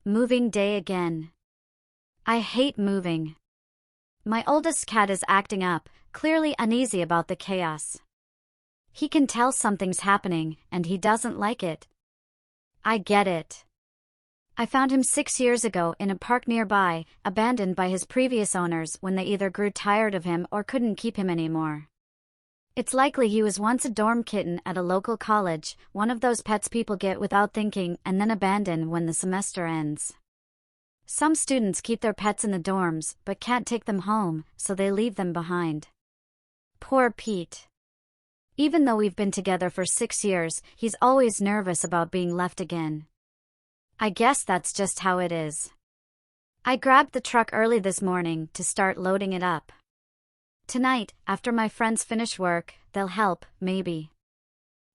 Moving day again. I hate moving. My oldest cat is acting up, clearly uneasy about the chaos. He can tell something's happening, and he doesn't like it. I get it. I found him 6 years ago in a park nearby, abandoned by his previous owners when they either grew tired of him or couldn't keep him anymore. It's likely he was once a dorm kitten at a local college, one of those pets people get without thinking and then abandon when the semester ends. Some students keep their pets in the dorms but can't take them home, so they leave them behind. Poor Pete. Even though we've been together for 6 years, he's always nervous about being left again. I guess that's just how it is. I grabbed the truck early this morning to start loading it up. Tonight, after my friends finish work, they'll help, maybe.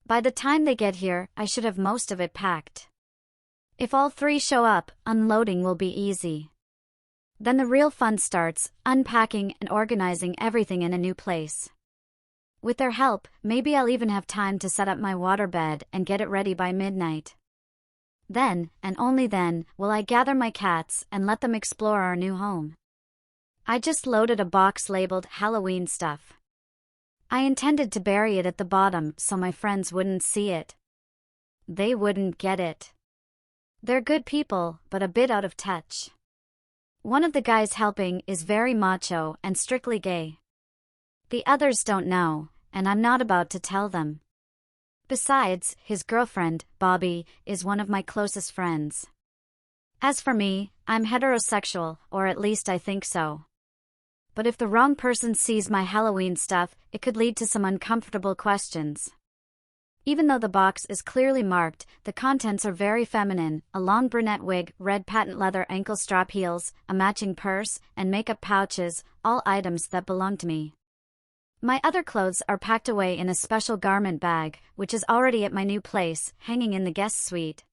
By the time they get here, I should have most of it packed. If all 3 show up, unloading will be easy. Then the real fun starts, unpacking and organizing everything in a new place. With their help, maybe I'll even have time to set up my waterbed and get it ready by midnight. Then, and only then, will I gather my cats and let them explore our new home. I just loaded a box labeled Halloween stuff. I intended to bury it at the bottom so my friends wouldn't see it. They wouldn't get it. They're good people, but a bit out of touch. One of the guys helping is very macho and strictly gay. The others don't know, and I'm not about to tell them. Besides, his girlfriend, Bobby, is one of my closest friends. As for me, I'm heterosexual, or at least I think so. But if the wrong person sees my Halloween stuff, it could lead to some uncomfortable questions. Even though the box is clearly marked, the contents are very feminine: a long brunette wig, red patent leather ankle strap heels, a matching purse, and makeup pouches, all items that belong to me. My other clothes are packed away in a special garment bag, which is already at my new place, hanging in the guest suite.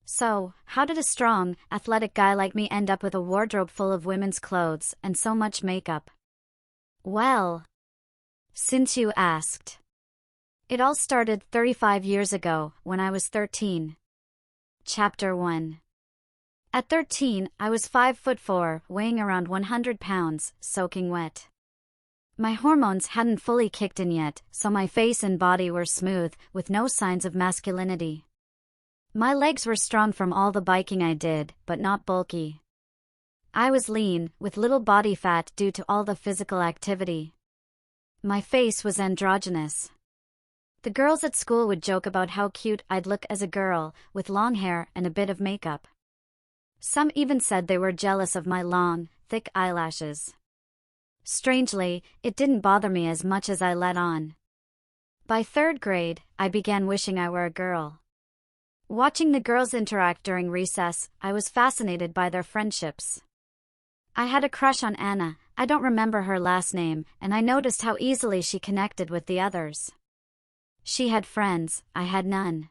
So, how did a strong, athletic guy like me end up with a wardrobe full of women's clothes and so much makeup? Well, since you asked. It all started 35 years ago, when I was 13. Chapter 1. At 13, I was 5'4", weighing around 100 pounds, soaking wet. My hormones hadn't fully kicked in yet, so my face and body were smooth, with no signs of masculinity. My legs were strong from all the biking I did, but not bulky. I was lean, with little body fat due to all the physical activity. My face was androgynous. The girls at school would joke about how cute I'd look as a girl, with long hair and a bit of makeup. Some even said they were jealous of my long, thick eyelashes. Strangely, it didn't bother me as much as I let on. By 3rd grade, I began wishing I were a girl. Watching the girls interact during recess, I was fascinated by their friendships. I had a crush on Anna, I don't remember her last name, and I noticed how easily she connected with the others. She had friends, I had none.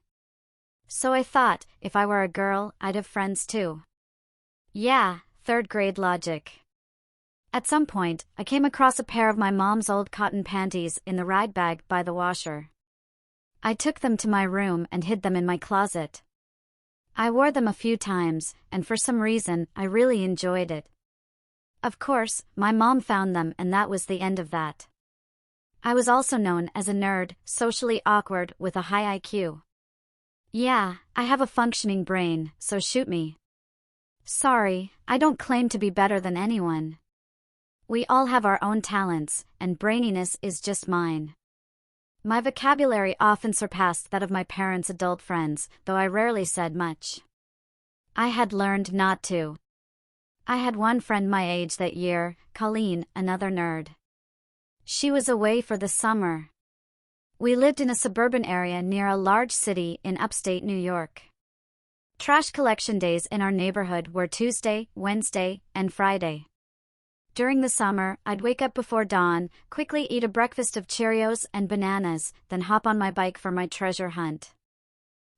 So I thought, if I were a girl, I'd have friends too. Yeah, 3rd grade logic. At some point, I came across a pair of my mom's old cotton panties in the rag bag by the washer. I took them to my room and hid them in my closet. I wore them a few times, and for some reason, I really enjoyed it. Of course, my mom found them and that was the end of that. I was also known as a nerd, socially awkward with a high IQ. Yeah, I have a functioning brain, so shoot me. Sorry, I don't claim to be better than anyone. We all have our own talents, and braininess is just mine. My vocabulary often surpassed that of my parents' adult friends, though I rarely said much. I had learned not to. I had one friend my age that year, Colleen, another nerd. She was away for the summer. We lived in a suburban area near a large city in upstate New York. Trash collection days in our neighborhood were Tuesday, Wednesday, and Friday. During the summer, I'd wake up before dawn, quickly eat a breakfast of Cheerios and bananas, then hop on my bike for my treasure hunt.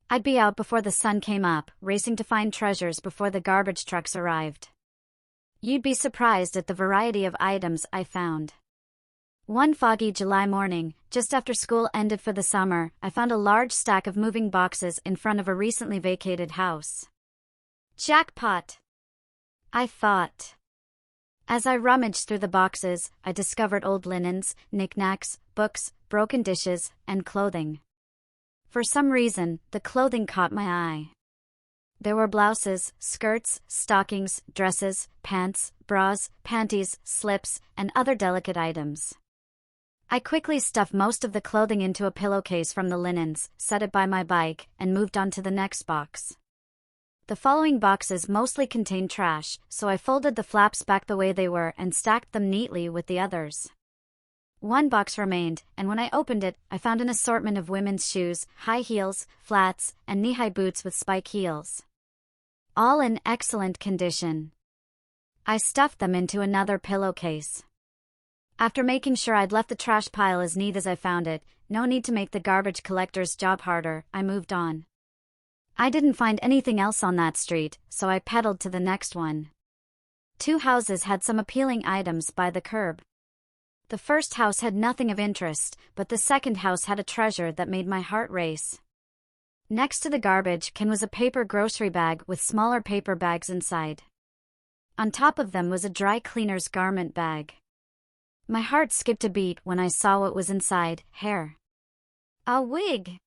I'd be out before the sun came up, racing to find treasures before the garbage trucks arrived. You'd be surprised at the variety of items I found. One foggy July morning, just after school ended for the summer, I found a large stack of moving boxes in front of a recently vacated house. Jackpot! I thought. As I rummaged through the boxes, I discovered old linens, knickknacks, books, broken dishes, and clothing. For some reason, the clothing caught my eye. There were blouses, skirts, stockings, dresses, pants, bras, panties, slips, and other delicate items. I quickly stuffed most of the clothing into a pillowcase from the linens, set it by my bike, and moved on to the next box. The following boxes mostly contained trash, so I folded the flaps back the way they were and stacked them neatly with the others. One box remained, and when I opened it, I found an assortment of women's shoes, high heels, flats, and knee-high boots with spike heels. All in excellent condition. I stuffed them into another pillowcase. After making sure I'd left the trash pile as neat as I found it, no need to make the garbage collector's job harder, I moved on. I didn't find anything else on that street, so I pedaled to the next one. 2 houses had some appealing items by the curb. The first house had nothing of interest, but the second house had a treasure that made my heart race. Next to the garbage can was a paper grocery bag with smaller paper bags inside. On top of them was a dry cleaner's garment bag. My heart skipped a beat when I saw what was inside: hair. A wig!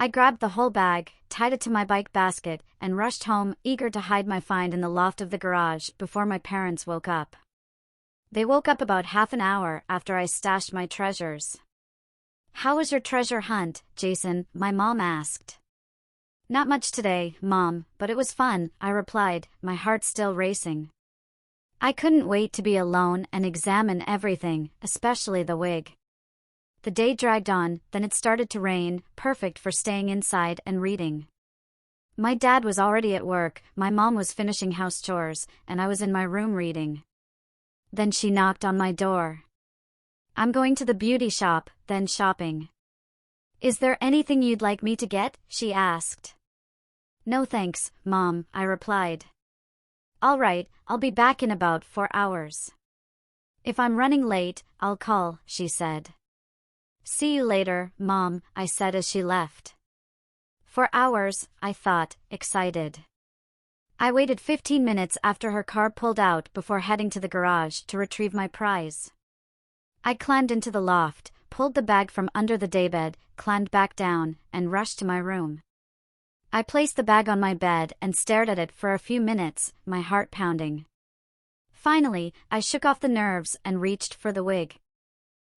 I grabbed the whole bag, tied it to my bike basket, and rushed home, eager to hide my find in the loft of the garage before my parents woke up. They woke up about half an hour after I stashed my treasures. "How was your treasure hunt, Jason?" my mom asked. "Not much today, Mom, but it was fun," I replied, my heart still racing. I couldn't wait to be alone and examine everything, especially the wig. The day dragged on, then it started to rain, perfect for staying inside and reading. My dad was already at work, my mom was finishing house chores, and I was in my room reading. Then she knocked on my door. "I'm going to the beauty shop, then shopping." "Is there anything you'd like me to get?" she asked. "No thanks, Mom," I replied. "All right, I'll be back in about 4 hours. If I'm running late, I'll call," she said. "See you later, Mom," I said as she left. 4 hours, I thought, excited. I waited 15 minutes after her car pulled out before heading to the garage to retrieve my prize. I climbed into the loft, pulled the bag from under the daybed, climbed back down, and rushed to my room. I placed the bag on my bed and stared at it for a few minutes, my heart pounding. Finally, I shook off the nerves and reached for the wig.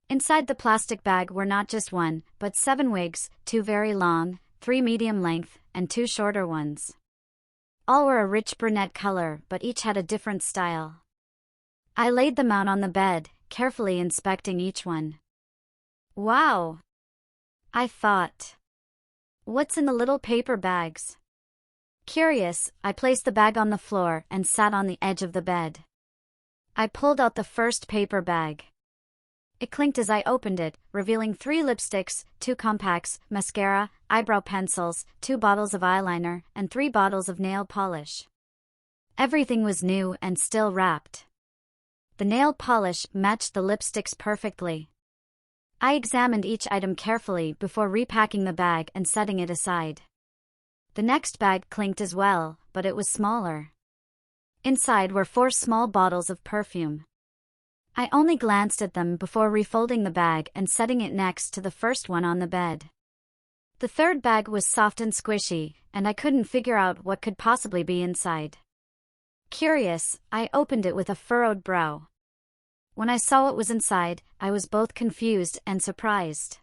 Inside the plastic bag were not just 1, but 7 wigs, 2 very long, 3 medium length, and 2 shorter ones. All were a rich brunette color, but each had a different style. I laid them out on the bed, carefully inspecting each one. "Wow!" I thought. "What's in the little paper bags?" Curious, I placed the bag on the floor and sat on the edge of the bed. I pulled out the first paper bag. It clinked as I opened it, revealing 3 lipsticks, 2 compacts, mascara, eyebrow pencils, 2 bottles of eyeliner, and 3 bottles of nail polish. Everything was new and still wrapped. The nail polish matched the lipsticks perfectly. I examined each item carefully before repacking the bag and setting it aside. The next bag clinked as well, but it was smaller. Inside were 4 small bottles of perfume. I only glanced at them before refolding the bag and setting it next to the first one on the bed. The third bag was soft and squishy, and I couldn't figure out what could possibly be inside. Curious, I opened it with a furrowed brow. When I saw what was inside, I was both confused and surprised.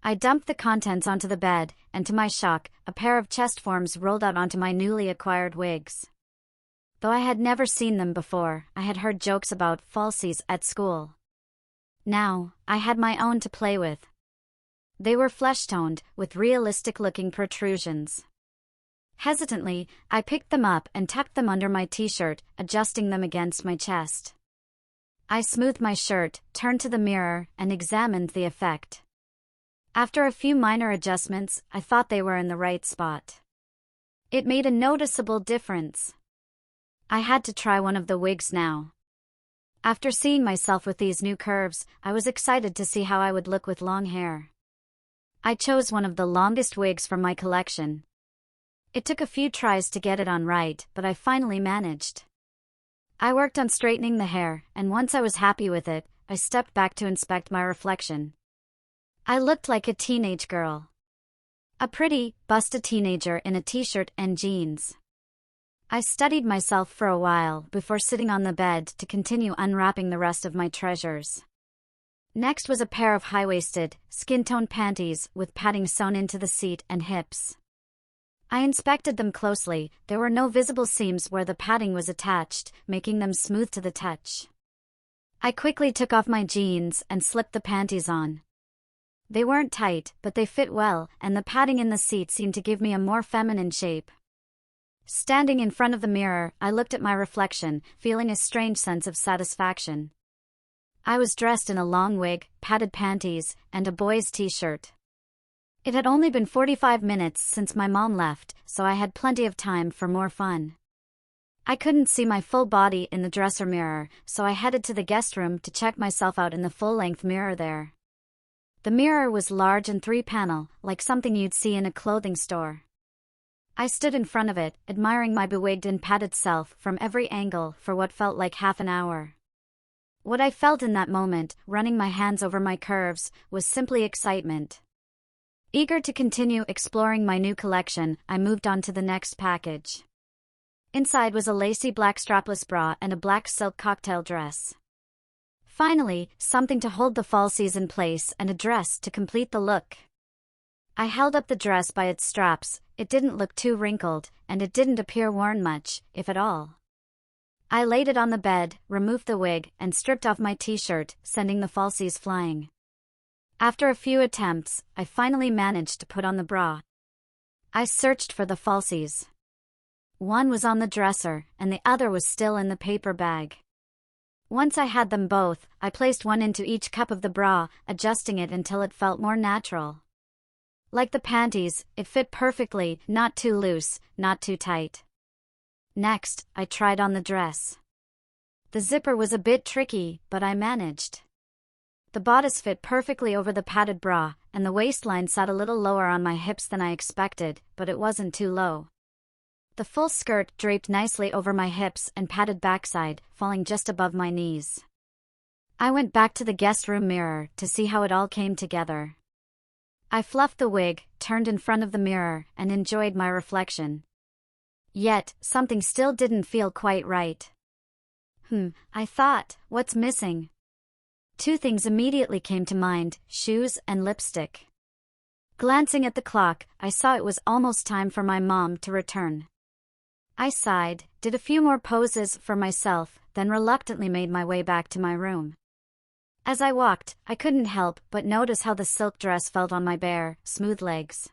I dumped the contents onto the bed, and to my shock, a pair of chest forms rolled out onto my newly acquired wigs. Though I had never seen them before, I had heard jokes about falsies at school. Now, I had my own to play with. They were flesh-toned, with realistic-looking protrusions. Hesitantly, I picked them up and tucked them under my t-shirt, adjusting them against my chest. I smoothed my shirt, turned to the mirror, and examined the effect. After a few minor adjustments, I thought they were in the right spot. It made a noticeable difference. I had to try one of the wigs now. After seeing myself with these new curves, I was excited to see how I would look with long hair. I chose one of the longest wigs from my collection. It took a few tries to get it on right, but I finally managed. I worked on straightening the hair, and once I was happy with it, I stepped back to inspect my reflection. I looked like a teenage girl. A pretty, busted teenager in a t-shirt and jeans. I studied myself for a while before sitting on the bed to continue unwrapping the rest of my treasures. Next was a pair of high-waisted, skin-tone panties with padding sewn into the seat and hips. I inspected them closely. There were no visible seams where the padding was attached, making them smooth to the touch. I quickly took off my jeans and slipped the panties on. They weren't tight, but they fit well, and the padding in the seat seemed to give me a more feminine shape. Standing in front of the mirror, I looked at my reflection, feeling a strange sense of satisfaction. I was dressed in a long wig, padded panties, and a boy's t-shirt. It had only been 45 minutes since my mom left, so I had plenty of time for more fun. I couldn't see my full body in the dresser mirror, so I headed to the guest room to check myself out in the full-length mirror there. The mirror was large and 3-panel, like something you'd see in a clothing store. I stood in front of it, admiring my bewigged and padded self from every angle for what felt like half an hour. What I felt in that moment, running my hands over my curves, was simply excitement. Eager to continue exploring my new collection, I moved on to the next package. Inside was a lacy black strapless bra and a black silk cocktail dress. Finally, something to hold the falsies in place and a dress to complete the look. I held up the dress by its straps. It didn't look too wrinkled, and it didn't appear worn much, if at all. I laid it on the bed, removed the wig, and stripped off my t-shirt, sending the falsies flying. After a few attempts, I finally managed to put on the bra. I searched for the falsies. One was on the dresser, and the other was still in the paper bag. Once I had them both, I placed one into each cup of the bra, adjusting it until it felt more natural. Like the panties, it fit perfectly, not too loose, not too tight. Next, I tried on the dress. The zipper was a bit tricky, but I managed. The bodice fit perfectly over the padded bra, and the waistline sat a little lower on my hips than I expected, but it wasn't too low. The full skirt draped nicely over my hips and padded backside, falling just above my knees. I went back to the guest room mirror to see how it all came together. I fluffed the wig, turned in front of the mirror, and enjoyed my reflection. Yet, something still didn't feel quite right. I thought, what's missing? Two things immediately came to mind: shoes and lipstick. Glancing at the clock, I saw it was almost time for my mom to return. I sighed, did a few more poses for myself, then reluctantly made my way back to my room. As I walked, I couldn't help but notice how the silk dress felt on my bare, smooth legs.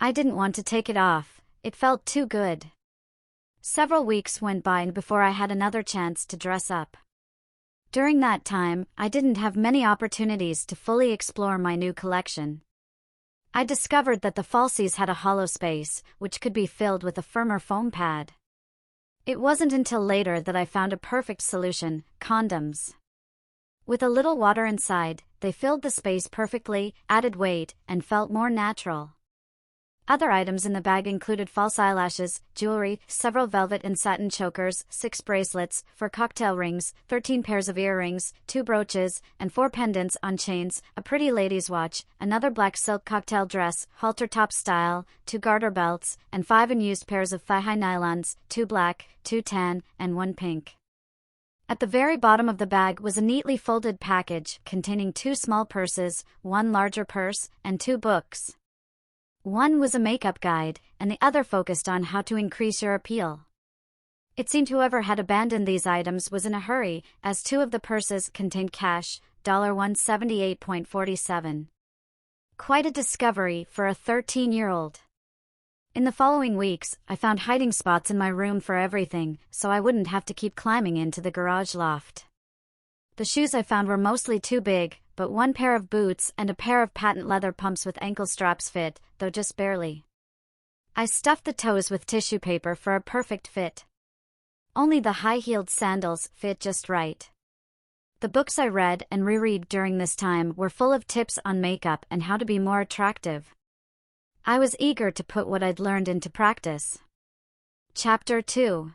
I didn't want to take it off, it felt too good. Several weeks went by before I had another chance to dress up. During that time, I didn't have many opportunities to fully explore my new collection. I discovered that the falsies had a hollow space, which could be filled with a firmer foam pad. It wasn't until later that I found a perfect solution: condoms. With a little water inside, they filled the space perfectly, added weight, and felt more natural. Other items in the bag included false eyelashes, jewelry, several velvet and satin chokers, 6 bracelets, 4 cocktail rings, 13 pairs of earrings, 2 brooches, and 4 pendants on chains, a pretty lady's watch, another black silk cocktail dress, halter top style, 2 garter belts, and 5 unused pairs of thigh-high nylons, 2 black, 2 tan, and 1 pink. At the very bottom of the bag was a neatly folded package containing 2 small purses, 1 larger purse, and 2 books. One was a makeup guide, and the other focused on how to increase your appeal. It seemed whoever had abandoned these items was in a hurry, as 2 of the purses contained cash, $178.47. Quite a discovery for a 13-year-old. In the following weeks, I found hiding spots in my room for everything, so I wouldn't have to keep climbing into the garage loft. The shoes I found were mostly too big, but 1 pair of boots and a pair of patent leather pumps with ankle straps fit, though just barely. I stuffed the toes with tissue paper for a perfect fit. Only the high-heeled sandals fit just right. The books I read and reread during this time were full of tips on makeup and how to be more attractive. I was eager to put what I'd learned into practice. Chapter 2.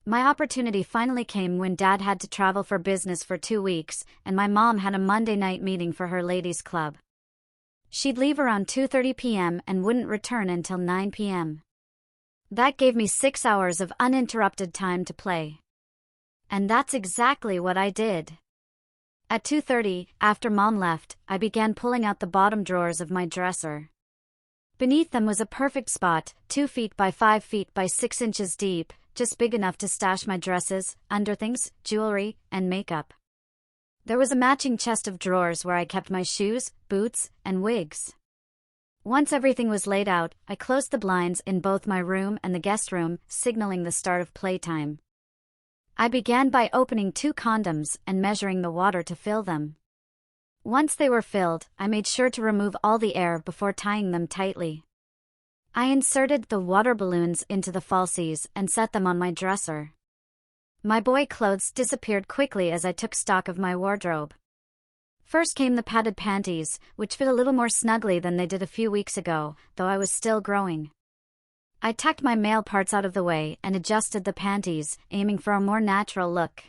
My opportunity finally came when Dad had to travel for business for 2 weeks, and my mom had a Monday night meeting for her ladies' club. She'd leave around 2:30 p.m. and wouldn't return until 9 p.m. That gave me 6 hours of uninterrupted time to play. And that's exactly what I did. At 2:30, after Mom left, I began pulling out the bottom drawers of my dresser. Beneath them was a perfect spot, 2 feet by 5 feet by 6 inches deep, just big enough to stash my dresses, underthings, jewelry, and makeup. There was a matching chest of drawers where I kept my shoes, boots, and wigs. Once everything was laid out, I closed the blinds in both my room and the guest room, signaling the start of playtime. I began by opening 2 condoms and measuring the water to fill them. Once they were filled, I made sure to remove all the air before tying them tightly. I inserted the water balloons into the falsies and set them on my dresser. My boy clothes disappeared quickly as I took stock of my wardrobe. First came the padded panties, which fit a little more snugly than they did a few weeks ago, though I was still growing. I tucked my male parts out of the way and adjusted the panties, aiming for a more natural look.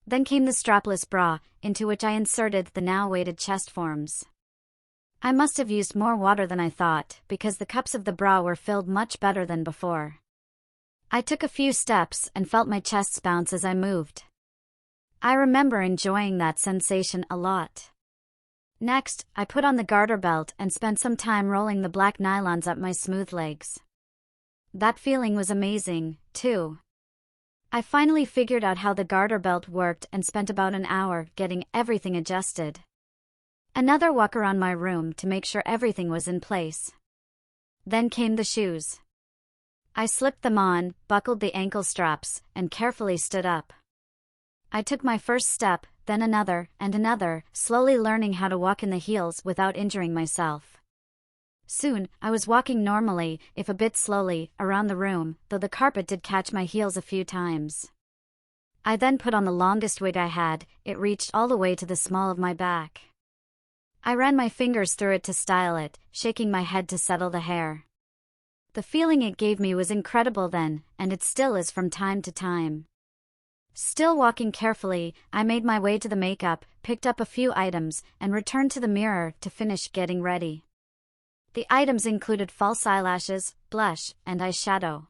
Then came the strapless bra, into which I inserted the now weighted chest forms. I must have used more water than I thought, because the cups of the bra were filled much better than before. I took a few steps and felt my chests bounce as I moved. I remember enjoying that sensation a lot. Next, I put on the garter belt and spent some time rolling the black nylons up my smooth legs. That feeling was amazing, too. I finally figured out how the garter belt worked and spent about an hour getting everything adjusted. Another walk around my room to make sure everything was in place. Then came the shoes. I slipped them on, buckled the ankle straps, and carefully stood up. I took my first step, then another, and another, slowly learning how to walk in the heels without injuring myself. Soon, I was walking normally, if a bit slowly, around the room, though the carpet did catch my heels a few times. I then put on the longest wig I had, it reached all the way to the small of my back. I ran my fingers through it to style it, shaking my head to settle the hair. The feeling it gave me was incredible then, and it still is from time to time. Still walking carefully, I made my way to the makeup, picked up a few items, and returned to the mirror to finish getting ready. The items included false eyelashes, blush, and eyeshadow.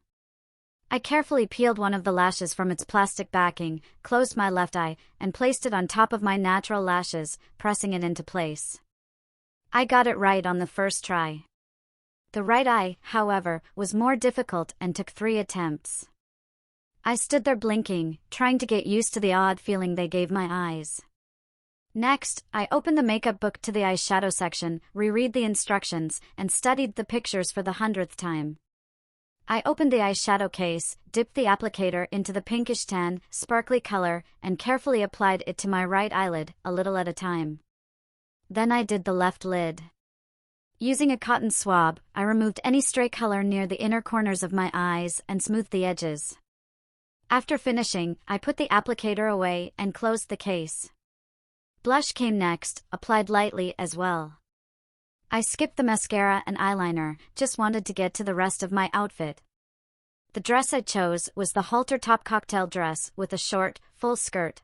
I carefully peeled one of the lashes from its plastic backing, closed my left eye, and placed it on top of my natural lashes, pressing it into place. I got it right on the first try. The right eye, however, was more difficult and took 3 attempts. I stood there blinking, trying to get used to the odd feeling they gave my eyes. Next, I opened the makeup book to the eyeshadow section, reread the instructions, and studied the pictures for the 100th time. I opened the eyeshadow case, dipped the applicator into the pinkish tan, sparkly color, and carefully applied it to my right eyelid, a little at a time. Then I did the left lid. Using a cotton swab, I removed any stray color near the inner corners of my eyes and smoothed the edges. After finishing, I put the applicator away and closed the case. Blush came next, applied lightly as well. I skipped the mascara and eyeliner, just wanted to get to the rest of my outfit. The dress I chose was the halter top cocktail dress with a short, full skirt.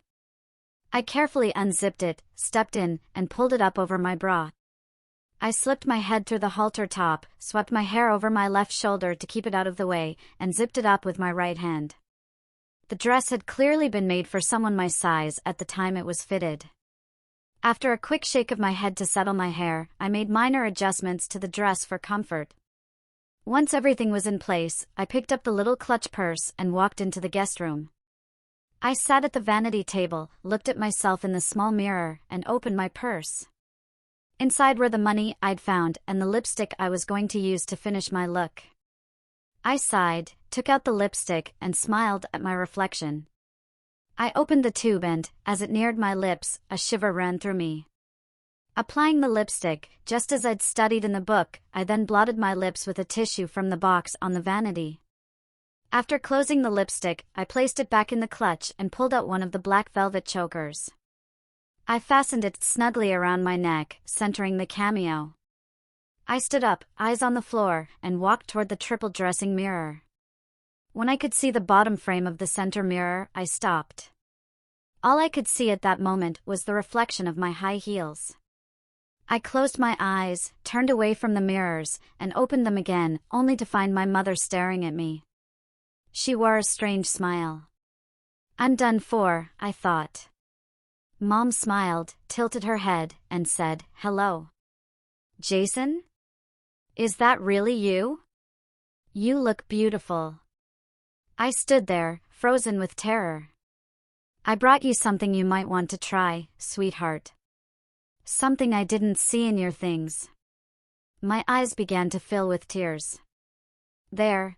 I carefully unzipped it, stepped in, and pulled it up over my bra. I slipped my head through the halter top, swept my hair over my left shoulder to keep it out of the way, and zipped it up with my right hand. The dress had clearly been made for someone my size at the time it was fitted. After a quick shake of my head to settle my hair, I made minor adjustments to the dress for comfort. Once everything was in place, I picked up the little clutch purse and walked into the guest room. I sat at the vanity table, looked at myself in the small mirror, and opened my purse. Inside were the money I'd found and the lipstick I was going to use to finish my look. I sighed, took out the lipstick, and smiled at my reflection. I opened the tube and, as it neared my lips, a shiver ran through me. Applying the lipstick, just as I'd studied in the book, I then blotted my lips with a tissue from the box on the vanity. After closing the lipstick, I placed it back in the clutch and pulled out one of the black velvet chokers. I fastened it snugly around my neck, centering the cameo. I stood up, eyes on the floor, and walked toward the triple dressing mirror. When I could see the bottom frame of the center mirror, I stopped. All I could see at that moment was the reflection of my high heels. I closed my eyes, turned away from the mirrors, and opened them again, only to find my mother staring at me. She wore a strange smile. I'm done for, I thought. Mom smiled, tilted her head, and said, "Hello. Jason? Is that really you? You look beautiful." I stood there, frozen with terror. "I brought you something you might want to try, sweetheart. Something I didn't see in your things." My eyes began to fill with tears. There,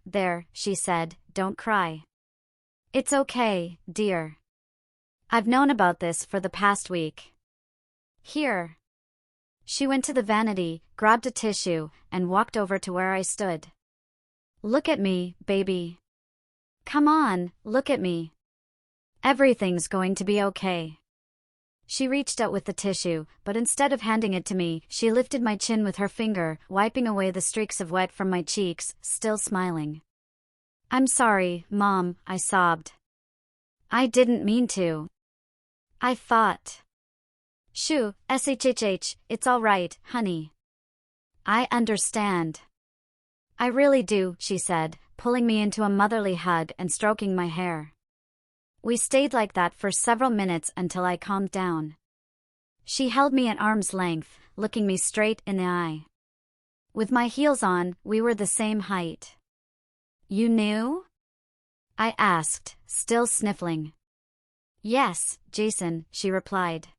she said, "don't cry. It's okay, dear. I've known about this for the past week. Here." She went to the vanity, grabbed a tissue, and walked over to where I stood. "Look at me, baby. Come on, look at me. Everything's going to be okay." She reached out with the tissue, but instead of handing it to me, she lifted my chin with her finger, wiping away the streaks of wet from my cheeks, still smiling. "I'm sorry, Mom," I sobbed. "I didn't mean to. I thought." "Shoo, shhh, it's all right, honey. I understand. I really do," she said, pulling me into a motherly hug and stroking my hair. We stayed like that for several minutes until I calmed down. She held me at arm's length, looking me straight in the eye. With my heels on, we were the same height. "You knew?" I asked, still sniffling. "Yes, Jason," she replied.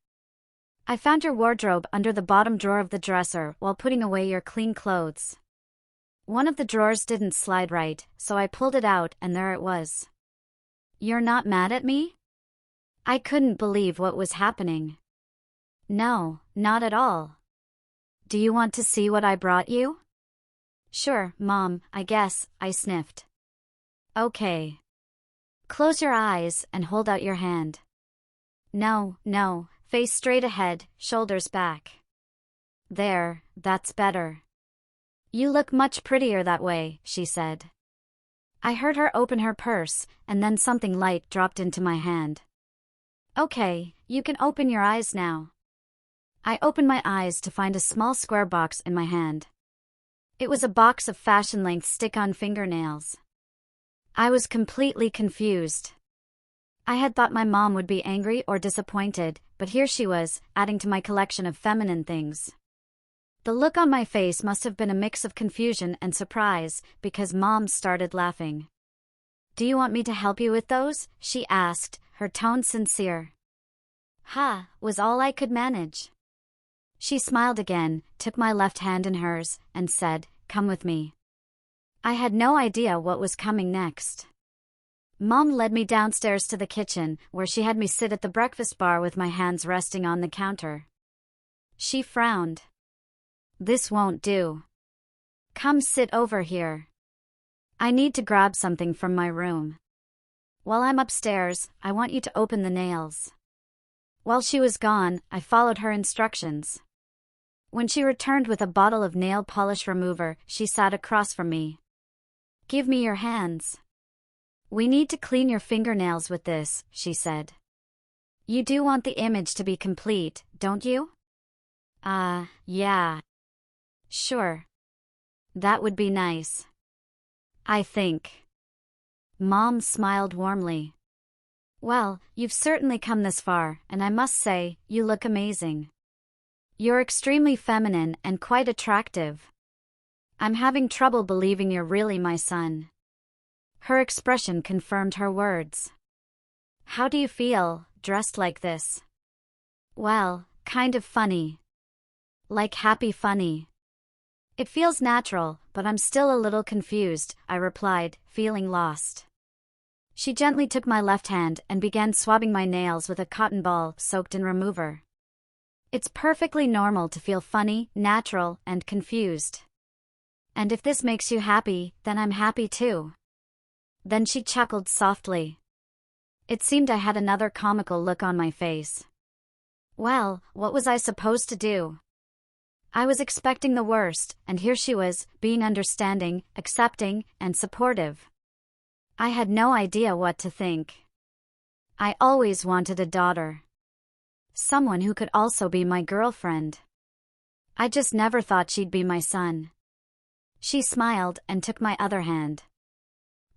"I found your wardrobe under the bottom drawer of the dresser while putting away your clean clothes. One of the drawers didn't slide right, so I pulled it out and there it was." "You're not mad at me?" I couldn't believe what was happening. "No, not at all. Do you want to see what I brought you?" "Sure, Mom, I guess," I sniffed. "Okay. Close your eyes and hold out your hand." No, face straight ahead, shoulders back. There, that's better. You look much prettier that way, she said. I heard her open her purse, and then something light dropped into my hand. Okay, you can open your eyes now. I opened my eyes to find a small square box in my hand. It was a box of fashion-length stick-on fingernails. I was completely confused. I had thought my mom would be angry or disappointed, but here she was, adding to my collection of feminine things. The look on my face must have been a mix of confusion and surprise, because Mom started laughing. "Do you want me to help you with those?" she asked, her tone sincere. "Ha," was all I could manage. She smiled again, took my left hand in hers, and said, "Come with me." I had no idea what was coming next. Mom led me downstairs to the kitchen, where she had me sit at the breakfast bar with my hands resting on the counter. She frowned. "This won't do. Come sit over here. I need to grab something from my room. While I'm upstairs, I want you to open the nails." While she was gone, I followed her instructions. When she returned with a bottle of nail polish remover, she sat across from me. "Give me your hands. We need to clean your fingernails with this," she said. "You do want the image to be complete, don't you?" Yeah. Sure. That would be nice. I think." Mom smiled warmly. "Well, you've certainly come this far, and I must say, you look amazing. You're extremely feminine and quite attractive. I'm having trouble believing you're really my son." Her expression confirmed her words. "How do you feel, dressed like this?" "Well, kind of funny. Like happy funny. It feels natural, but I'm still a little confused," I replied, feeling lost. She gently took my left hand and began swabbing my nails with a cotton ball soaked in remover. "It's perfectly normal to feel funny, natural, and confused. And if this makes you happy, then I'm happy too." Then she chuckled softly. It seemed I had another comical look on my face. Well, what was I supposed to do? I was expecting the worst, and here she was, being understanding, accepting, and supportive. I had no idea what to think. I always wanted a daughter. Someone who could also be my girlfriend. I just never thought she'd be my son. She smiled and took my other hand.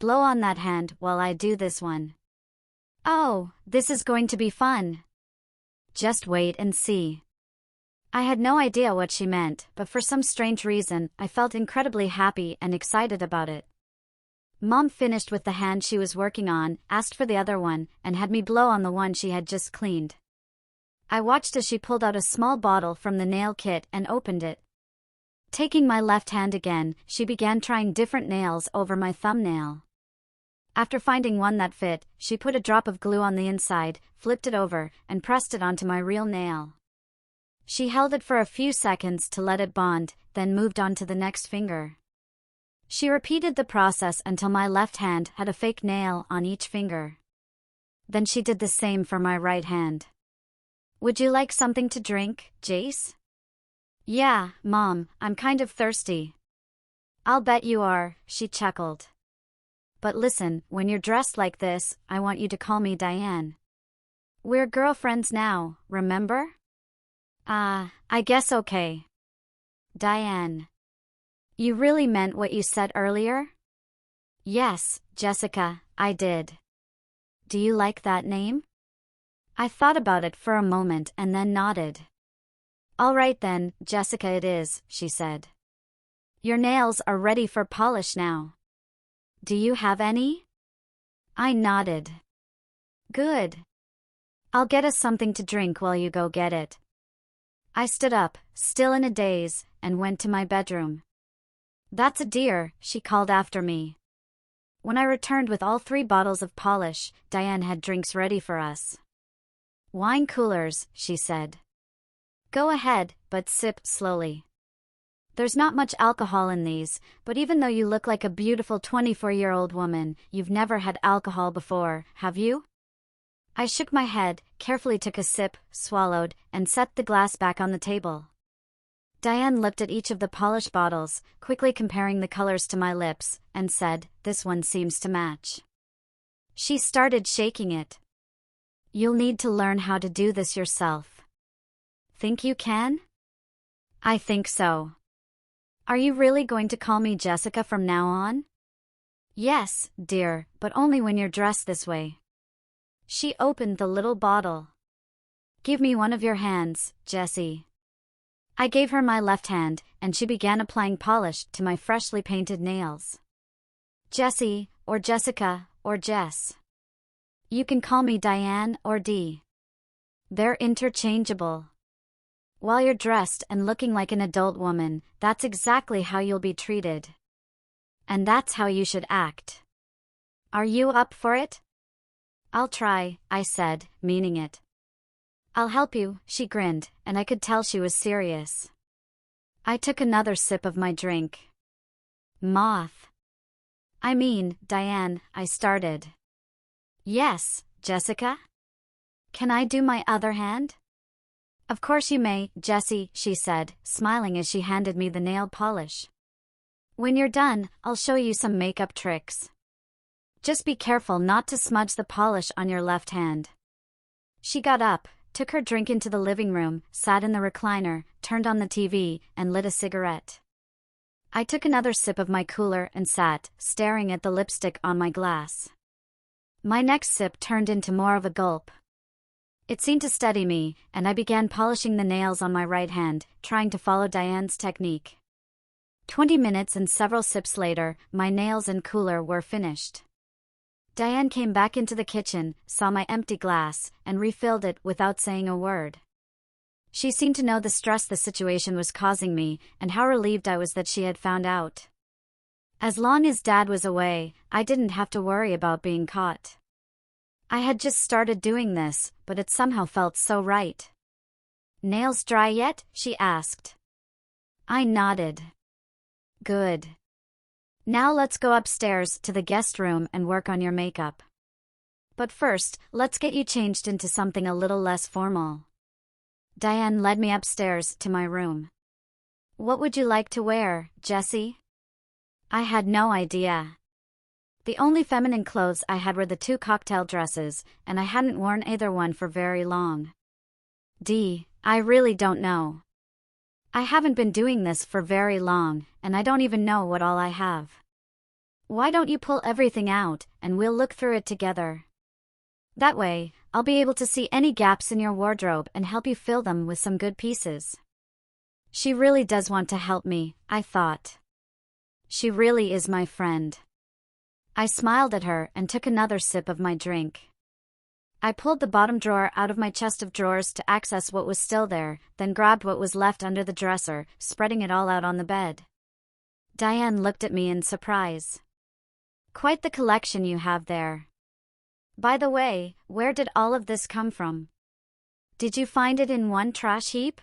Blow on that hand while I do this one. Oh, this is going to be fun. Just wait and see. I had no idea what she meant, but for some strange reason, I felt incredibly happy and excited about it. Mom finished with the hand she was working on, asked for the other one, and had me blow on the one she had just cleaned. I watched as she pulled out a small bottle from the nail kit and opened it. Taking my left hand again, she began trying different nails over my thumbnail. After finding one that fit, she put a drop of glue on the inside, flipped it over, and pressed it onto my real nail. She held it for a few seconds to let it bond, then moved on to the next finger. She repeated the process until my left hand had a fake nail on each finger. Then she did the same for my right hand. Would you like something to drink, Jace? Yeah, Mom, I'm kind of thirsty. I'll bet you are, she chuckled. But listen, when you're dressed like this, I want you to call me Diane. We're girlfriends now, remember? I guess okay. Diane. You really meant what you said earlier? Yes, Jessica, I did. Do you like that name? I thought about it for a moment and then nodded. All right then, Jessica it is, she said. Your nails are ready for polish now. Do you have any? I nodded. Good. I'll get us something to drink while you go get it. I stood up, still in a daze, and went to my bedroom. That's a dear, she called after me. When I returned with all 3 bottles of polish, Diane had drinks ready for us. Wine coolers, she said. Go ahead, but sip slowly. There's not much alcohol in these, but even though you look like a beautiful 24-year-old woman, you've never had alcohol before, have you? I shook my head, carefully took a sip, swallowed, and set the glass back on the table. Diane looked at each of the polished bottles, quickly comparing the colors to my lips, and said, "This one seems to match." She started shaking it. You'll need to learn how to do this yourself. Think you can? I think so. Are you really going to call me Jessica from now on? Yes, dear, but only when you're dressed this way. She opened the little bottle. Give me one of your hands, Jessie. I gave her my left hand, and she began applying polish to my freshly painted nails. Jessie, or Jessica, or Jess. You can call me Diane or Dee. They're interchangeable. While you're dressed and looking like an adult woman, that's exactly how you'll be treated. And that's how you should act. Are you up for it? I'll try, I said, meaning it. I'll help you, she grinned, and I could tell she was serious. I took another sip of my drink. Diane, I started. Yes, Jessica? Can I do my other hand? Of course you may, Jessie, she said, smiling as she handed me the nail polish. When you're done, I'll show you some makeup tricks. Just be careful not to smudge the polish on your left hand. She got up, took her drink into the living room, sat in the recliner, turned on the TV, and lit a cigarette. I took another sip of my cooler and sat, staring at the lipstick on my glass. My next sip turned into more of a gulp. It seemed to steady me, and I began polishing the nails on my right hand, trying to follow Diane's technique. 20 minutes and several sips later, my nails and cooler were finished. Diane came back into the kitchen, saw my empty glass, and refilled it without saying a word. She seemed to know the stress the situation was causing me, and how relieved I was that she had found out. As long as Dad was away, I didn't have to worry about being caught. I had just started doing this, but it somehow felt so right. Nails dry yet? She asked. I nodded. Good. Now let's go upstairs to the guest room and work on your makeup. But first, let's get you changed into something a little less formal. Diane led me upstairs to my room. What would you like to wear, Jessie? I had no idea. The only feminine clothes I had were the two cocktail dresses, and I hadn't worn either one for very long. I really don't know. I haven't been doing this for very long, and I don't even know what all I have. Why don't you pull everything out, and we'll look through it together? That way, I'll be able to see any gaps in your wardrobe and help you fill them with some good pieces. She really does want to help me, I thought. She really is my friend. I smiled at her and took another sip of my drink. I pulled the bottom drawer out of my chest of drawers to access what was still there, then grabbed what was left under the dresser, spreading it all out on the bed. Diane looked at me in surprise. Quite the collection you have there. By the way, where did all of this come from? Did you find it in one trash heap?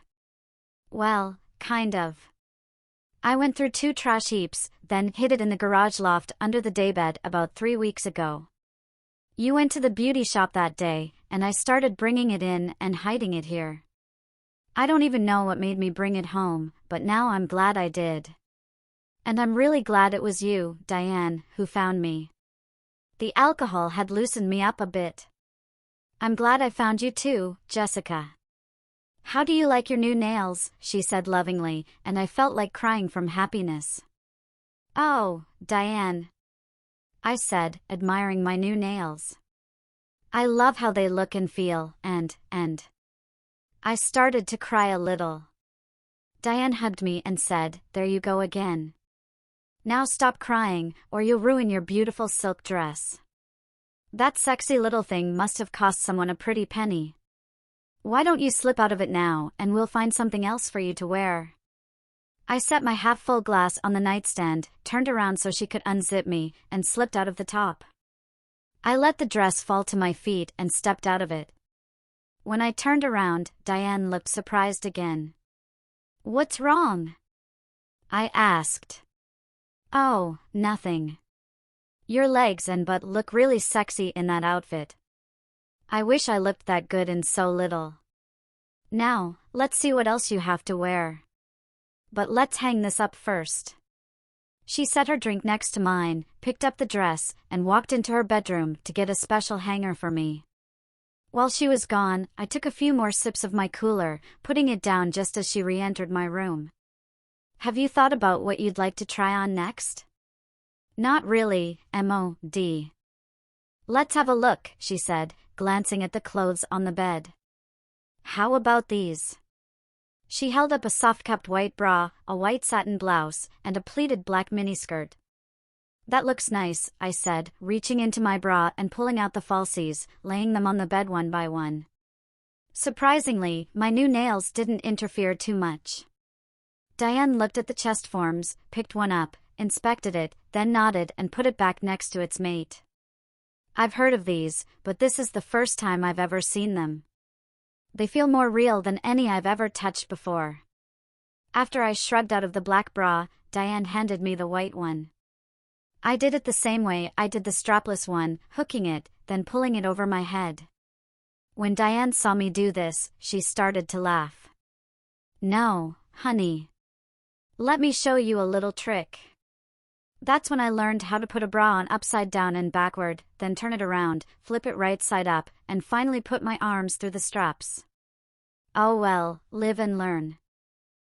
Well, kind of. I went through 2 trash heaps, then hid it in the garage loft under the daybed about 3 weeks ago. You went to the beauty shop that day, and I started bringing it in and hiding it here. I don't even know what made me bring it home, but now I'm glad I did. And I'm really glad it was you, Diane, who found me. The alcohol had loosened me up a bit. I'm glad I found you too, Jessica. How do you like your new nails? She said lovingly, and I felt like crying from happiness. Oh, Diane, I said, admiring my new nails. I love how they look and feel, and I started to cry a little. Diane hugged me and said, "There you go again. Now stop crying, or you'll ruin your beautiful silk dress. That sexy little thing must have cost someone a pretty penny. Why don't you slip out of it now, and we'll find something else for you to wear?" I set my half-full glass on the nightstand, turned around so she could unzip me, and slipped out of the top. I let the dress fall to my feet and stepped out of it. When I turned around, Diane looked surprised again. "What's wrong?" I asked. "Oh, nothing. Your legs and butt look really sexy in that outfit. I wish I looked that good in so little. Now, let's see what else you have to wear. But let's hang this up first." She set her drink next to mine, picked up the dress, and walked into her bedroom to get a special hanger for me. While she was gone, I took a few more sips of my cooler, putting it down just as she re-entered my room. "Have you thought about what you'd like to try on next?" "Not really, MOD. Let's have a look," she said, glancing at the clothes on the bed. "How about these?" She held up a soft-cupped white bra, a white satin blouse, and a pleated black miniskirt. "That looks nice," I said, reaching into my bra and pulling out the falsies, laying them on the bed one by one. Surprisingly, my new nails didn't interfere too much. Diane looked at the chest forms, picked one up, inspected it, then nodded and put it back next to its mate. "I've heard of these, but this is the first time I've ever seen them. They feel more real than any I've ever touched before." After I shrugged out of the black bra, Diane handed me the white one. I did it the same way I did the strapless one, hooking it, then pulling it over my head. When Diane saw me do this, she started to laugh. "No, honey. Let me show you a little trick." That's when I learned how to put a bra on upside down and backward, then turn it around, flip it right side up, and finally put my arms through the straps. Oh well, live and learn.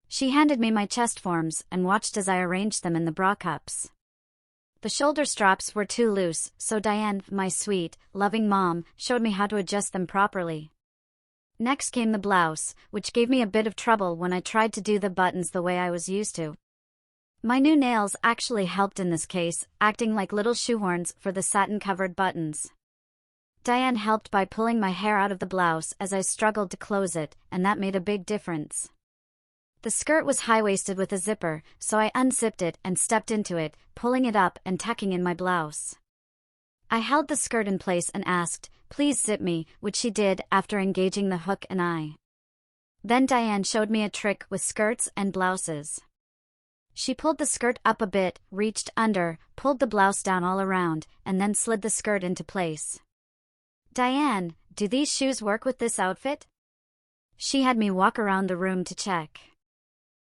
She handed me my chest forms and watched as I arranged them in the bra cups. The shoulder straps were too loose, so Diane, my sweet, loving mom, showed me how to adjust them properly. Next came the blouse, which gave me a bit of trouble when I tried to do the buttons the way I was used to. My new nails actually helped in this case, acting like little shoehorns for the satin-covered buttons. Diane helped by pulling my hair out of the blouse as I struggled to close it, and that made a big difference. The skirt was high-waisted with a zipper, so I unzipped it and stepped into it, pulling it up and tucking in my blouse. I held the skirt in place and asked, "Please zip me," which she did after engaging the hook and eye. Then Diane showed me a trick with skirts and blouses. She pulled the skirt up a bit, reached under, pulled the blouse down all around, and then slid the skirt into place. "Diane, do these shoes work with this outfit?" She had me walk around the room to check.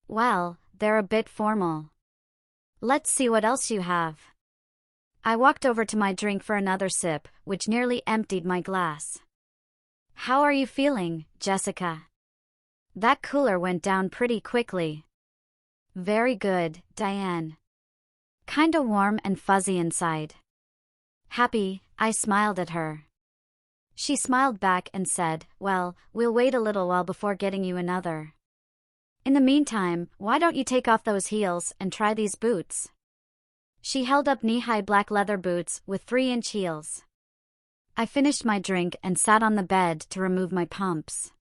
"Well, they're a bit formal. Let's see what else you have. I walked over to my drink for another sip, which nearly emptied my glass. How are you feeling, Jessica? That cooler went down pretty quickly. Very good, Diane. Kinda warm and fuzzy inside. Happy, I smiled at her. She smiled back and said, well, we'll wait a little while before getting you another. In the meantime, why don't you take off those heels and try these boots? She held up knee-high black leather boots with 3-inch heels. I finished my drink and sat on the bed to remove my pumps.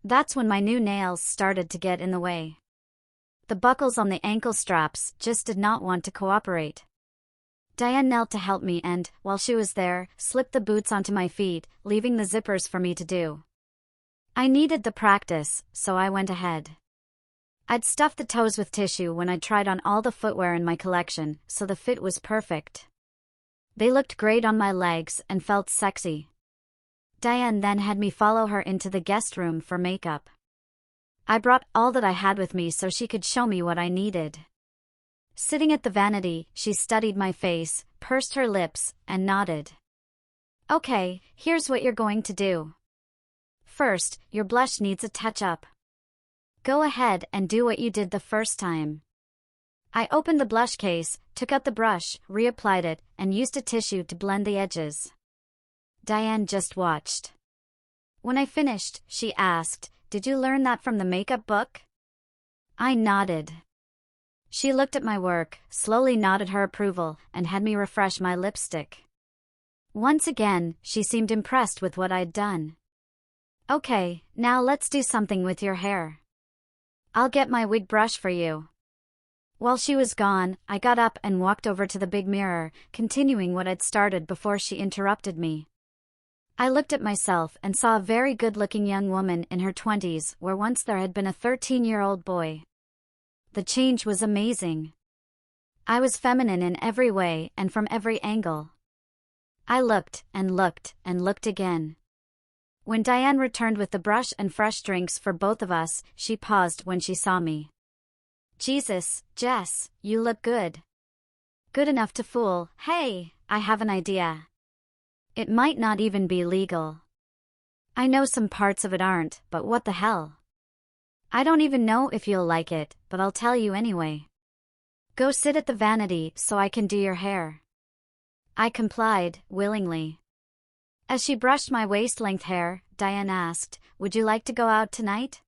That's when my new nails started to get in the way. The buckles on the ankle straps just did not want to cooperate. Diane knelt to help me and, while she was there, slipped the boots onto my feet, leaving the zippers for me to do. I needed the practice, so I went ahead. I'd stuffed the toes with tissue when I tried on all the footwear in my collection, so the fit was perfect. They looked great on my legs and felt sexy. Diane then had me follow her into the guest room for makeup. I brought all that I had with me so she could show me what I needed. Sitting at the vanity, she studied my face, pursed her lips, and nodded. Okay, here's what you're going to do. First, your blush needs a touch-up. Go ahead and do what you did the first time. I opened the blush case, took out the brush, reapplied it, and used a tissue to blend the edges. Diane just watched. When I finished, she asked, "Did you learn that from the makeup book?" I nodded. She looked at my work, slowly nodded her approval, and had me refresh my lipstick. Once again, she seemed impressed with what I'd done. Okay, now let's do something with your hair. I'll get my wig brush for you. While she was gone, I got up and walked over to the big mirror, continuing what I'd started before she interrupted me. I looked at myself and saw a very good-looking young woman in her 20s where once there had been a 13-year-old boy. The change was amazing. I was feminine in every way and from every angle. I looked and looked and looked again. When Diane returned with the brush and fresh drinks for both of us, she paused when she saw me. Jesus, Jess, you look good. Good enough to fool. Hey, I have an idea. It might not even be legal. I know some parts of it aren't, but what the hell? I don't even know if you'll like it, but I'll tell you anyway. Go sit at the vanity so I can do your hair. I complied, willingly. As she brushed my waist-length hair, Diane asked, "Would you like to go out tonight?"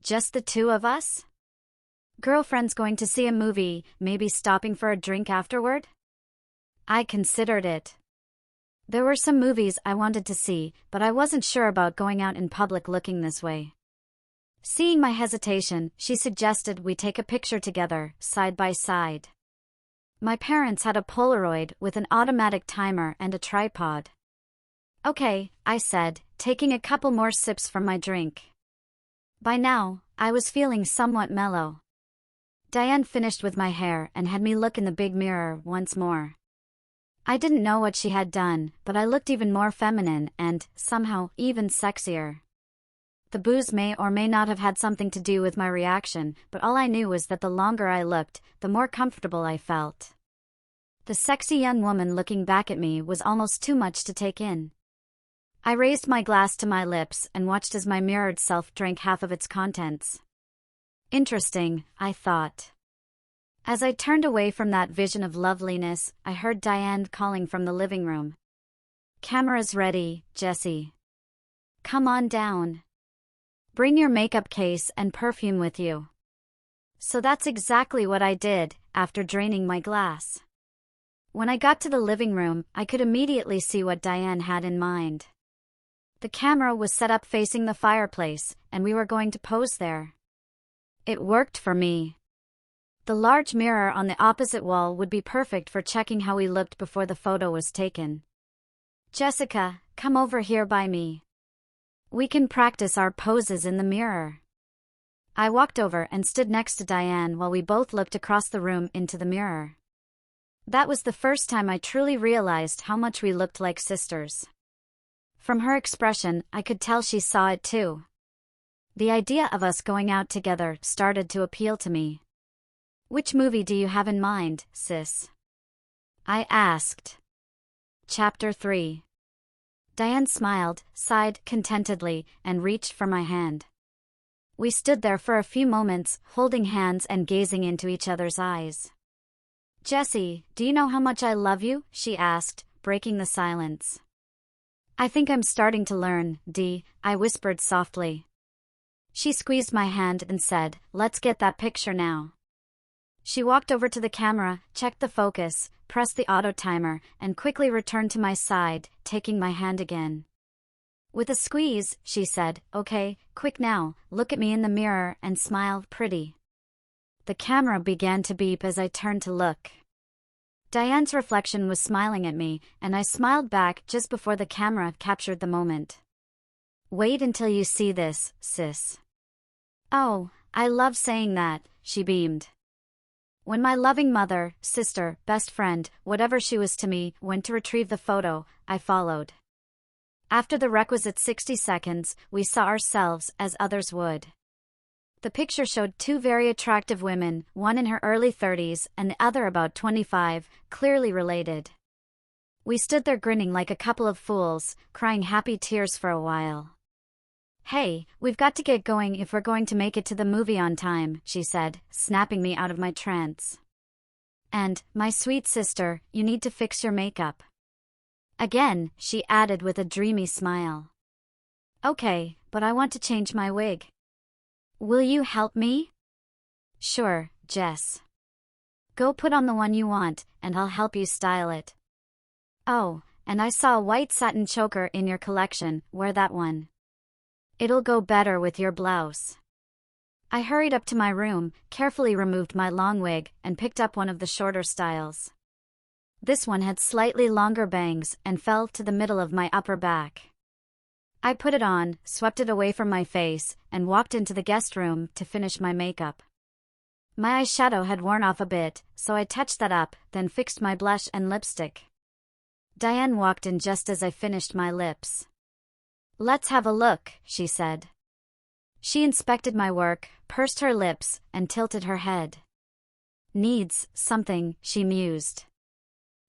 Just the two of us? Girlfriends going to see a movie, maybe stopping for a drink afterward? I considered it. There were some movies I wanted to see, but I wasn't sure about going out in public looking this way. Seeing my hesitation, she suggested we take a picture together, side by side. My parents had a Polaroid with an automatic timer and a tripod. Okay, I said, taking a couple more sips from my drink. By now, I was feeling somewhat mellow. Diane finished with my hair and had me look in the big mirror once more. I didn't know what she had done, but I looked even more feminine and, somehow, even sexier. The booze may or may not have had something to do with my reaction, but all I knew was that the longer I looked, the more comfortable I felt. The sexy young woman looking back at me was almost too much to take in. I raised my glass to my lips and watched as my mirrored self drank half of its contents. Interesting, I thought. As I turned away from that vision of loveliness, I heard Diane calling from the living room. "Camera's ready, Jessie. Come on down. Bring your makeup case and perfume with you." So that's exactly what I did, after draining my glass. When I got to the living room, I could immediately see what Diane had in mind. The camera was set up facing the fireplace, and we were going to pose there. It worked for me. The large mirror on the opposite wall would be perfect for checking how we looked before the photo was taken. "Jessica, come over here by me. We can practice our poses in the mirror." I walked over and stood next to Diane while we both looked across the room into the mirror. That was the first time I truly realized how much we looked like sisters. From her expression, I could tell she saw it too. The idea of us going out together started to appeal to me. Which movie do you have in mind, sis? I asked. Chapter 3. Diane smiled, sighed contentedly, and reached for my hand. We stood there for a few moments, holding hands and gazing into each other's eyes. Jessie, do you know how much I love you? She asked, breaking the silence. I think I'm starting to learn, Dee, I whispered softly. She squeezed my hand and said, let's get that picture now. She walked over to the camera, checked the focus, pressed the auto timer, and quickly returned to my side, taking my hand again. With a squeeze, she said, okay, quick now, look at me in the mirror and smile pretty. The camera began to beep as I turned to look. Diane's reflection was smiling at me, and I smiled back just before the camera captured the moment. Wait until you see this, sis. Oh, I love saying that, she beamed. When my loving mother, sister, best friend, whatever she was to me, went to retrieve the photo, I followed. After the requisite 60 seconds, we saw ourselves as others would. The picture showed two very attractive women, one in her early 30s and the other about 25, clearly related. We stood there grinning like a couple of fools, crying happy tears for a while. Hey, we've got to get going if we're going to make it to the movie on time, she said, snapping me out of my trance. And, my sweet sister, you need to fix your makeup. Again, she added with a dreamy smile. Okay, but I want to change my wig. Will you help me? Sure, Jess. Go put on the one you want, and I'll help you style it. Oh, and I saw a white satin choker in your collection, wear that one. It'll go better with your blouse. I hurried up to my room, carefully removed my long wig, and picked up one of the shorter styles. This one had slightly longer bangs and fell to the middle of my upper back. I put it on, swept it away from my face, and walked into the guest room to finish my makeup. My eyeshadow had worn off a bit, so I touched that up, then fixed my blush and lipstick. Diane walked in just as I finished my lips. Let's have a look, she said. She inspected my work, pursed her lips, and tilted her head. Needs something, she mused.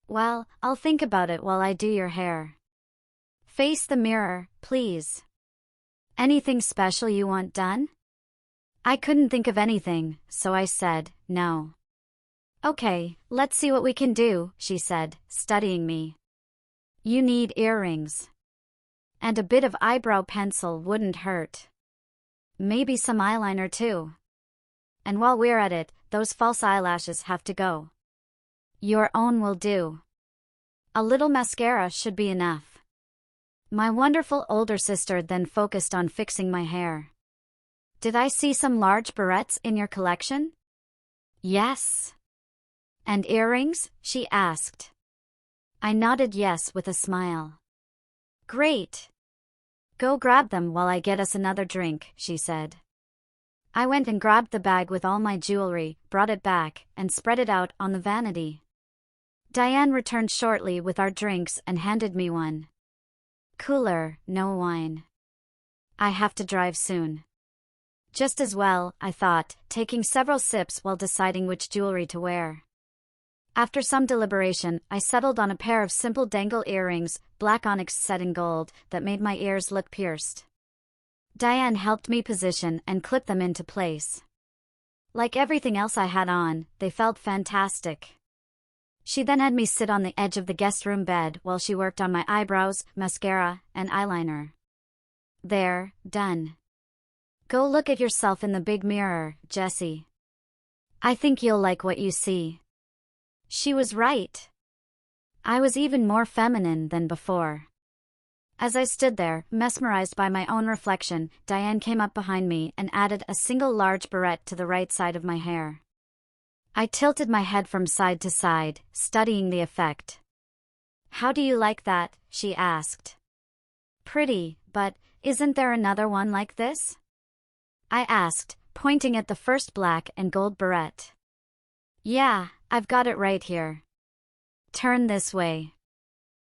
Well, I'll think about it while I do your hair. Face the mirror, please. Anything special you want done? I couldn't think of anything, so I said, no. Okay, let's see what we can do, she said, studying me. You need earrings. And a bit of eyebrow pencil wouldn't hurt. Maybe some eyeliner too. And while we're at it, those false eyelashes have to go. Your own will do. A little mascara should be enough. My wonderful older sister then focused on fixing my hair. Did I see some large barrettes in your collection? Yes. And earrings? She asked. I nodded yes with a smile. Great. Go grab them while I get us another drink, she said. I went and grabbed the bag with all my jewelry, brought it back, and spread it out on the vanity. Diane returned shortly with our drinks and handed me one. Cooler, no wine. I have to drive soon. Just as well, I thought, taking several sips while deciding which jewelry to wear. After some deliberation, I settled on a pair of simple dangle earrings, black onyx set in gold, that made my ears look pierced. Diane helped me position and clip them into place. Like everything else I had on, they felt fantastic. She then had me sit on the edge of the guest room bed while she worked on my eyebrows, mascara, and eyeliner. There, done. Go look at yourself in the big mirror, Jessie. I think you'll like what you see. She was right. I was even more feminine than before. As I stood there, mesmerized by my own reflection, Diane came up behind me and added a single large barrette to the right side of my hair. I tilted my head from side to side, studying the effect. How do you like that? She asked. Pretty, but isn't there another one like this? I asked, pointing at the first black and gold barrette. Yeah, I've got it right here. Turn this way.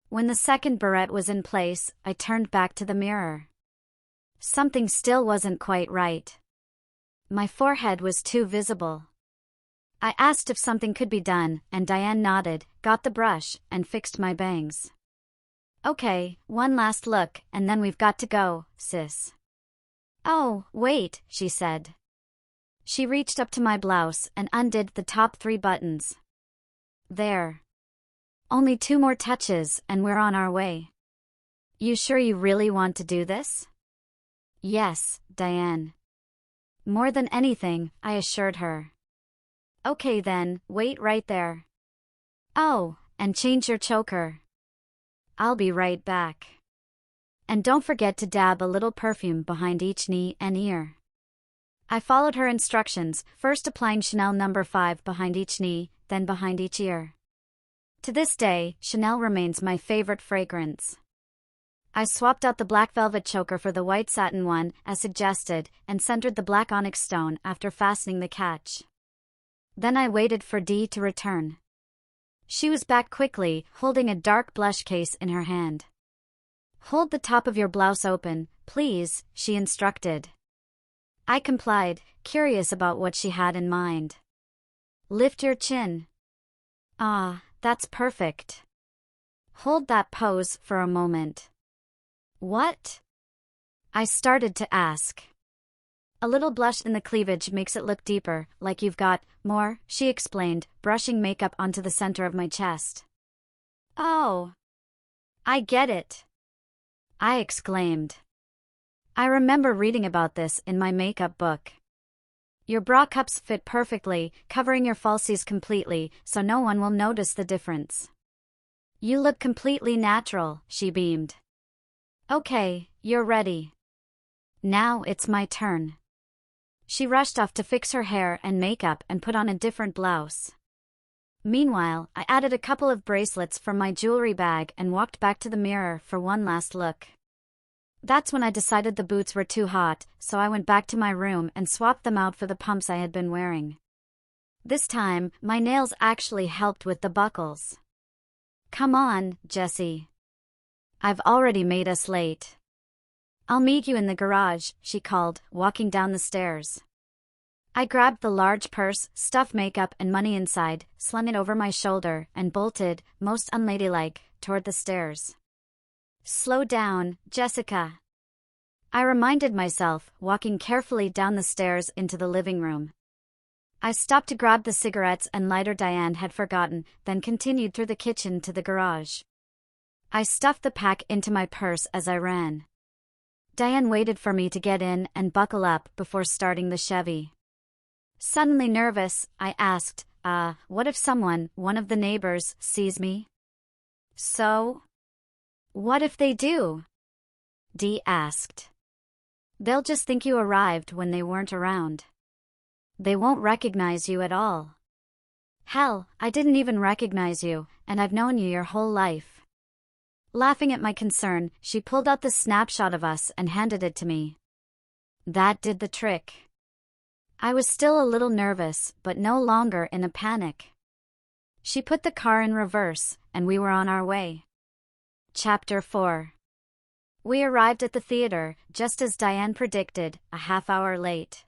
When the second barrette was in place, I turned back to the mirror. something still wasn't quite right. My forehead was too visible. I asked if something could be done, and Diane nodded, got the brush, and fixed my bangs. Okay, one last look, and then we've got to go, sis. Oh, wait, she said. She reached up to my blouse and undid the top 3 buttons. There. Only 2 more touches, and we're on our way. You sure you really want to do this? Yes, Diane. More than anything, I assured her. Okay then, wait right there. Oh, and change your choker. I'll be right back. And don't forget to dab a little perfume behind each knee and ear. I followed her instructions, first applying Chanel No. 5 behind each knee, then behind each ear. To this day, Chanel remains my favorite fragrance. I swapped out the black velvet choker for the white satin one, as suggested, and centered the black onyx stone after fastening the catch. Then I waited for Dee to return. She was back quickly, holding a dark blush case in her hand. Hold the top of your blouse open, please, she instructed. I complied, curious about what she had in mind. Lift your chin. Ah, that's perfect. Hold that pose for a moment. What? I started to ask. A little blush in the cleavage makes it look deeper, like you've got more, she explained, brushing makeup onto the center of my chest. Oh. I get it. I exclaimed. I remember reading about this in my makeup book. Your bra cups fit perfectly, covering your falsies completely, so no one will notice the difference. You look completely natural, she beamed. Okay, you're ready. Now it's my turn. She rushed off to fix her hair and makeup and put on a different blouse. Meanwhile, I added a couple of bracelets from my jewelry bag and walked back to the mirror for one last look. That's when I decided the boots were too hot, so I went back to my room and swapped them out for the pumps I had been wearing. This time, my nails actually helped with the buckles. Come on, Jessie. I've already made us late. I'll meet you in the garage, she called, walking down the stairs. I grabbed the large purse, stuffed makeup and money inside, slung it over my shoulder, and bolted, most unladylike, toward the stairs. Slow down, Jessica. I reminded myself, walking carefully down the stairs into the living room. I stopped to grab the cigarettes and lighter Diane had forgotten, then continued through the kitchen to the garage. I stuffed the pack into my purse as I ran. Diane waited for me to get in and buckle up before starting the Chevy. Suddenly nervous, I asked, what if someone, one of the neighbors, sees me? So? What if they do? Dee asked. They'll just think you arrived when they weren't around. They won't recognize you at all. Hell, I didn't even recognize you, and I've known you your whole life. Laughing at my concern, she pulled out the snapshot of us and handed it to me. That did the trick. I was still a little nervous, but no longer in a panic. She put the car in reverse, and we were on our way. Chapter 4. We arrived at the theater, just as Diane predicted, a half-hour late.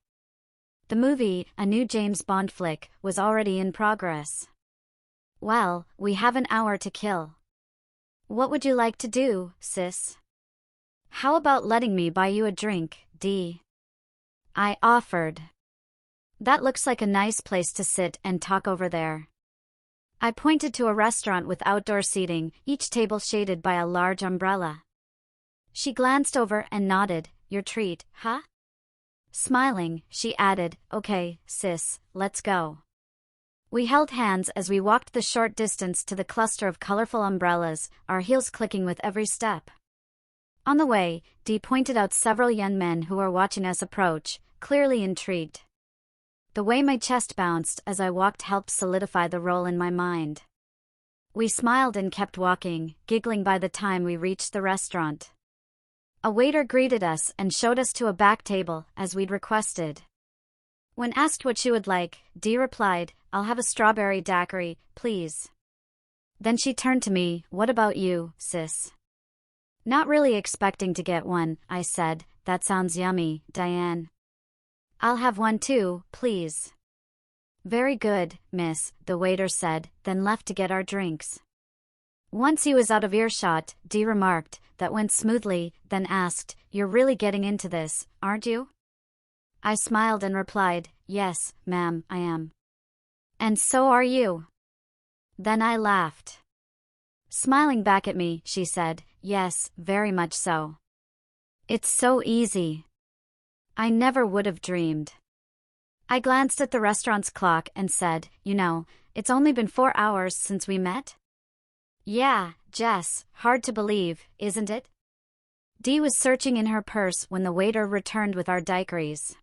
The movie, a new James Bond flick, was already in progress. Well, we have an hour to kill. What would you like to do, sis? How about letting me buy you a drink, Dee? I offered. That looks like a nice place to sit and talk over there. I pointed to a restaurant with outdoor seating, each table shaded by a large umbrella. She glanced over and nodded. Your treat, huh? Smiling, she added, okay, sis, let's go. We held hands as we walked the short distance to the cluster of colorful umbrellas, our heels clicking with every step. On the way, Dee pointed out several young men who were watching us approach, clearly intrigued. The way my chest bounced as I walked helped solidify the role in my mind. We smiled and kept walking, giggling by the time we reached the restaurant. A waiter greeted us and showed us to a back table, as we'd requested. When asked what she would like, Dee replied, I'll have a strawberry daiquiri, please. Then she turned to me, what about you, sis? Not really expecting to get one, I said, that sounds yummy, Diane. I'll have one too, please. Very good, miss, the waiter said, then left to get our drinks. Once he was out of earshot, Dee remarked, that went smoothly, then asked, "You're really getting into this, aren't you?" I smiled and replied, "Yes, ma'am, I am." "And so are you." Then I laughed. Smiling back at me, she said, "Yes, very much so. It's so easy. I never would have dreamed." I glanced at the restaurant's clock and said, "You know, it's only been 4 hours since we met?" "Yeah, Jess, hard to believe, isn't it?" Dee was searching in her purse when the waiter returned with our daiquiris.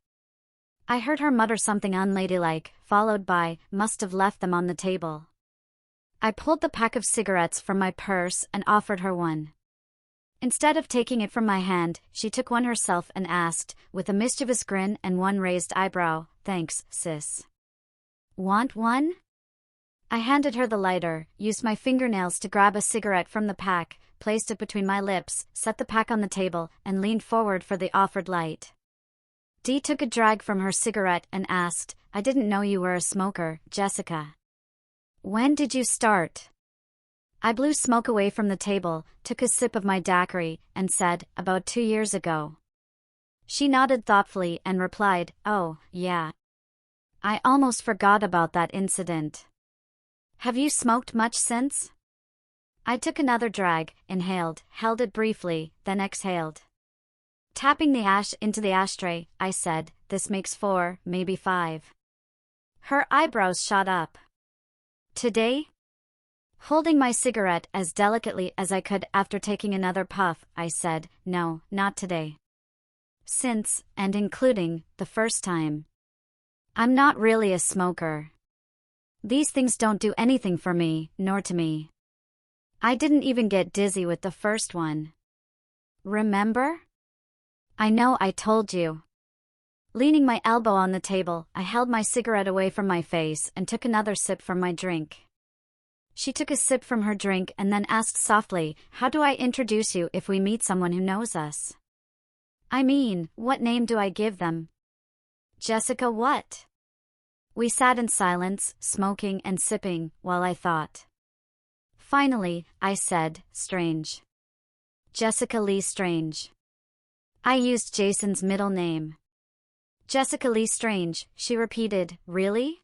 I heard her mutter something unladylike, followed by, "Must have left them on the table." I pulled the pack of cigarettes from my purse and offered her one. Instead of taking it from my hand, she took one herself and asked, with a mischievous grin and one raised eyebrow, "Thanks, sis. Want one?" I handed her the lighter, used my fingernails to grab a cigarette from the pack, placed it between my lips, set the pack on the table, and leaned forward for the offered light. Dee took a drag from her cigarette and asked, "I didn't know you were a smoker, Jessica. When did you start?" I blew smoke away from the table, took a sip of my daiquiri, and said, "About 2 years ago." She nodded thoughtfully and replied, "Oh, yeah. I almost forgot about that incident. Have you smoked much since?" I took another drag, inhaled, held it briefly, then exhaled. Tapping the ash into the ashtray, I said, "This makes 4, maybe 5. Her eyebrows shot up. "Today?" Holding my cigarette as delicately as I could after taking another puff, I said, "No, not today. Since, and including, the first time. I'm not really a smoker. These things don't do anything for me, nor to me. I didn't even get dizzy with the first one. Remember? I know I told you." Leaning my elbow on the table, I held my cigarette away from my face and took another sip from my drink. She took a sip from her drink and then asked softly, "How do I introduce you if we meet someone who knows us? I mean, what name do I give them?" "Jessica what?" We sat in silence, smoking and sipping, while I thought. Finally, I said, "Strange. Jessica Lee Strange." I used Jason's middle name. "Jessica Lee Strange," she repeated, "Really?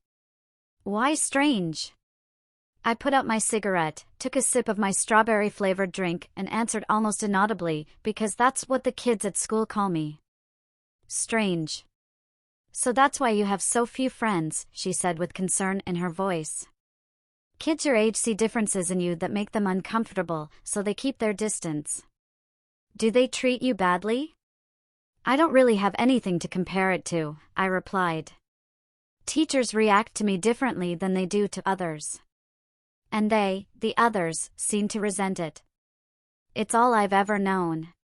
Why strange?" I put out my cigarette, took a sip of my strawberry-flavored drink, and answered almost inaudibly, "Because that's what the kids at school call me. Strange." "So that's why you have so few friends," she said with concern in her voice. "Kids your age see differences in you that make them uncomfortable, so they keep their distance." "Do they treat you badly?" "I don't really have anything to compare it to," I replied. "Teachers react to me differently than they do to others. And they, the others, seem to resent it. It's all I've ever known."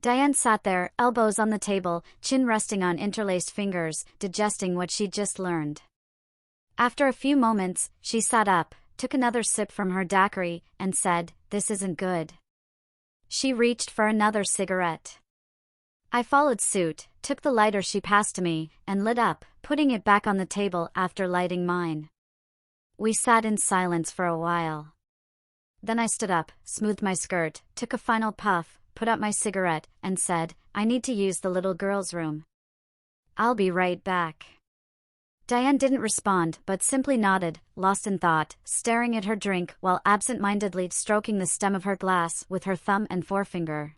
Diane sat there, elbows on the table, chin resting on interlaced fingers, digesting what she'd just learned. After a few moments, she sat up, took another sip from her daiquiri, and said, "This isn't good." She reached for another cigarette. I followed suit, took the lighter she passed to me, and lit up, putting it back on the table after lighting mine. We sat in silence for a while. Then I stood up, smoothed my skirt, took a final puff, put out my cigarette, and said, "I need to use the little girl's room. I'll be right back." Diane didn't respond but simply nodded, lost in thought, staring at her drink while absent-mindedly stroking the stem of her glass with her thumb and forefinger.